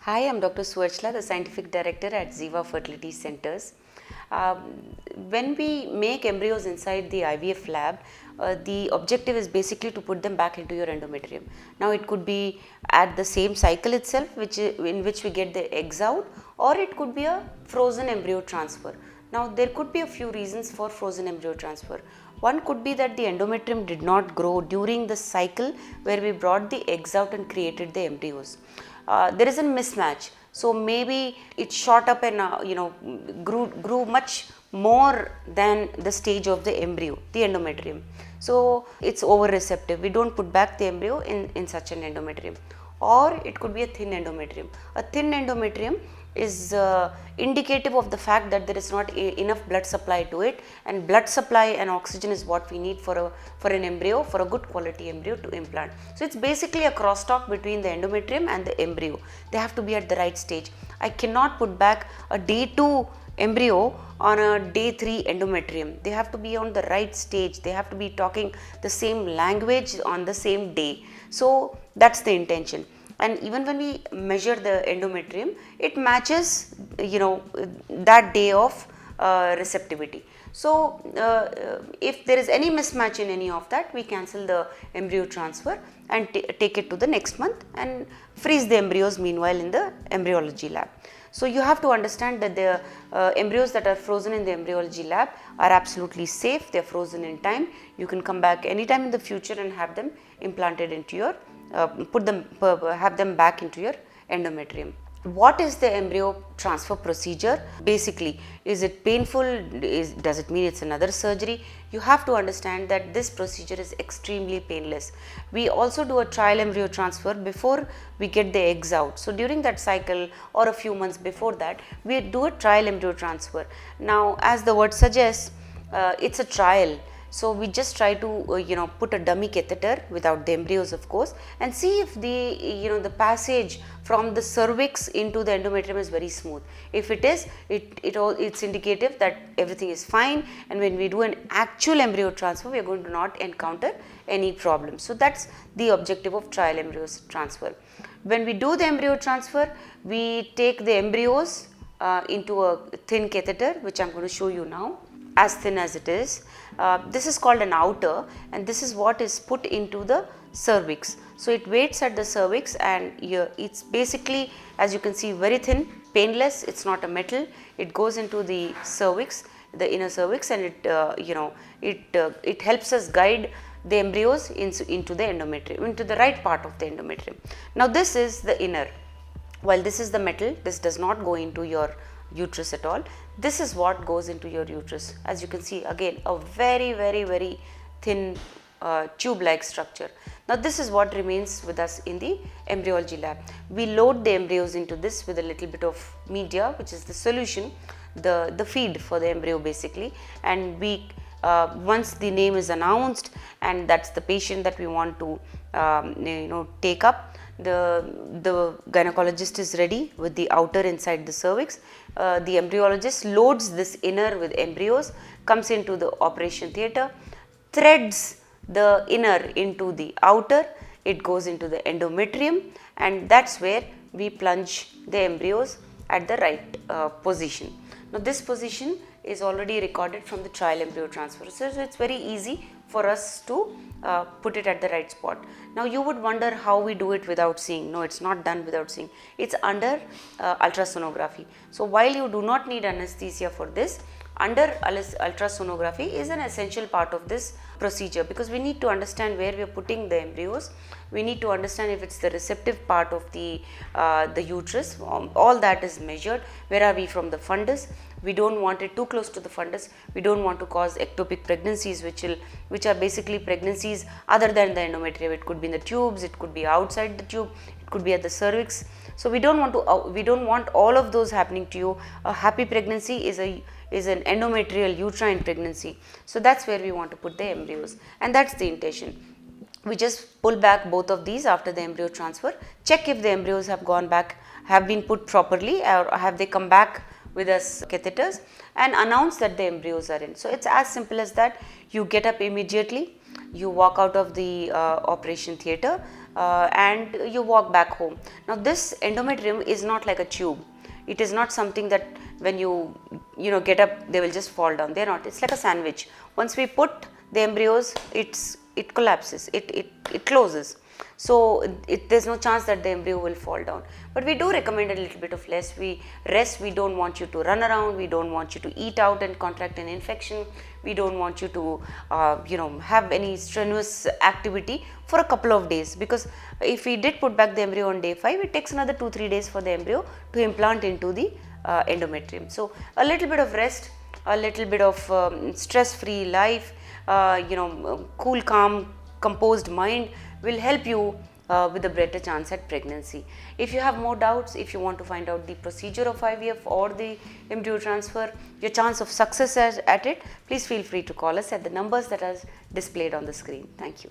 Hi, I'm Dr. Suarchla, the Scientific Director at Ziva Fertility Centers. When we make embryos inside the IVF lab, the objective is basically to put them back into your endometrium. Now, it could be at the same cycle itself, in which we get the eggs out, or it could be a frozen embryo transfer. Now, there could be a few reasons for frozen embryo transfer. One could be that the endometrium did not grow during the cycle where we brought the eggs out and created the embryos. There is a mismatch, so maybe it shot up and grew much more than the stage of the embryo, the endometrium. So it's over receptive. We don't put back the embryo in such an endometrium. Or it could be a thin endometrium. A thin endometrium is indicative of the fact that there is not enough blood supply to it, and blood supply and oxygen is what we need for an embryo, for a good quality embryo to implant. So it's basically a crosstalk between the endometrium and the embryo. They have to be at the right stage. I cannot put back a day 2 embryo on a day 3 endometrium. They have to be on the right stage. They have to be talking the same language on the same day. So that's the intention. And even when we measure the endometrium, it matches that day of receptivity. So if there is any mismatch in any of that, we cancel the embryo transfer and take it to the next month and freeze the embryos meanwhile in the embryology lab. So you have to understand that the embryos that are frozen in the embryology lab are absolutely safe. They are frozen in time. You can come back anytime in the future and have them implanted into your have them back into your endometrium. What is the embryo transfer procedure? Basically, is it painful? Does it mean it's another surgery? You have to understand that this procedure is extremely painless. We also do a trial embryo transfer before we get the eggs out. So during that cycle or a few months before that, we do a trial embryo transfer. Now, as the word suggests, it's a trial. So we just try to put a dummy catheter without the embryos, of course, and see if the passage from the cervix into the endometrium is very smooth. If it is, it's indicative that everything is fine, and when we do an actual embryo transfer, we are going to not encounter any problem. So that's the objective of trial embryo transfer. When we do the embryo transfer, we take the embryos into a thin catheter, which I am going to show you now, as thin as it is. This is called an outer, and this is what is put into the cervix. So it waits at the cervix, and it's basically, as you can see, very thin, painless. It's not a metal. It goes into the cervix, the inner cervix, and it helps us guide the embryos into the endometrium, into the right part of the endometrium. Now this is the inner. While this is the metal, this does not go into your uterus at all. This is what goes into your uterus. As you can see, again, a very, very, very thin tube-like structure. Now this is what remains with us in the embryology lab. We load the embryos into this with a little bit of media, which is the solution, the feed for the embryo basically, and we once the name is announced and that's the patient that we want to take up, the gynecologist is ready with the outer inside the cervix. The embryologist loads this inner with embryos, comes into the operation theatre, threads the inner into the outer, it goes into the endometrium, and that's where we plunge the embryos at the right position. Now this position is already recorded from the trial embryo transfer, so it's very easy for us to put it at the right spot. Now you would wonder how we do it without seeing. No, it's not done without seeing. It's under ultrasonography. So while you do not need anesthesia for this, under ultrasonography is an essential part of this procedure, because we need to understand where we are putting the embryos. We need to understand if it's the receptive part of the uterus. All that is measured. Where are we from the fundus? We don't want it too close to the fundus. We don't want to cause ectopic pregnancies, which are basically pregnancies other than the endometrium. It could be in the tubes, it could be outside the tube, it could be at the cervix. So we don't want all of those happening to you. A happy pregnancy is an endometrial uterine pregnancy. So that's where we want to put the embryos, and that's the intention. We just pull back both of these after the embryo transfer, check if the embryos have gone back, have been put properly, or have they come back with us catheters, and announce that the embryos are in. So it's as simple as that. You get up immediately, you walk out of the operation theatre, and you walk back home. Now this endometrium is not like a tube. It is not something that when you get up they will just fall down. They're not. It's like a sandwich. Once we put the embryos, it collapses, it closes. So there's no chance that the embryo will fall down. But we do recommend a little bit of rest. We don't want you to run around. We don't want you to eat out and contract an infection. We don't want you to have any strenuous activity for a couple of days, because if we did put back the embryo on day 5, it takes another 2-3 days for the embryo to implant into the endometrium. So a little bit of rest, a little bit of stress-free life, cool, calm, composed mind will help you with a better chance at pregnancy. If you have more doubts, if you want to find out the procedure of IVF or the embryo transfer, your chance of success at it, please feel free to call us at the numbers that are displayed on the screen. Thank you.